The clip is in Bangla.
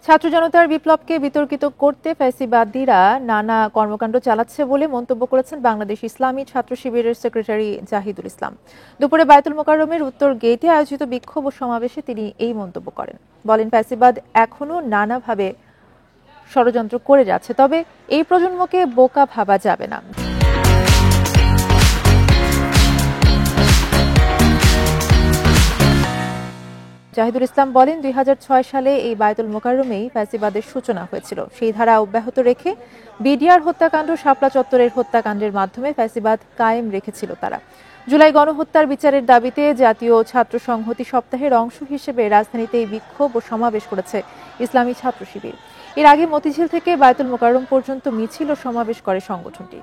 ছাত্র জনতার বিপ্লবকে বিতর্কিত করতে ফ্যাসিবাদীরা নানা কর্মকাণ্ড চালাচ্ছে বলে মন্তব্য করেছেন বাংলাদেশ ইসলামী ছাত্র শিবিরের সেক্রেটারি জাহিদুল ইসলাম। দুপুরে বায়তুল মোকাররমের উত্তর গেটে আয়োজিত বিক্ষোভ ও সমাবেশে তিনি এই মন্তব্য করেন। বলেন, ফ্যাসিবাদ এখনো নানাভাবে ষড়যন্ত্র করে যাচ্ছে, তবে এই প্রজন্মকে বোকা ভাবা যাবে না। জাহিদুল ইসলাম বলেন, ২০০৬ সালে এই বায়তুল মোকাররমেই ফ্যাসিবাদের সূচনা হয়েছিল। সেই ধারা অব্যাহত রেখে বিডিআর হত্যাকাণ্ড, শাপলা চত্বরের হত্যাকাণ্ডের মাধ্যমে ফ্যাসিবাদ কায়েম রেখেছিল তারা। জুলাই গণহত্যার বিচারের দাবিতে জাতীয় ছাত্র সংহতি সপ্তাহের অংশ হিসেবে রাজধানীতে এই বিক্ষোভ ও সমাবেশ করেছে ইসলামী ছাত্র শিবির। এর আগে মতিঝিল থেকে বায়তুল মোকাররম পর্যন্ত মিছিল ও সমাবেশ করে সংগঠনটি।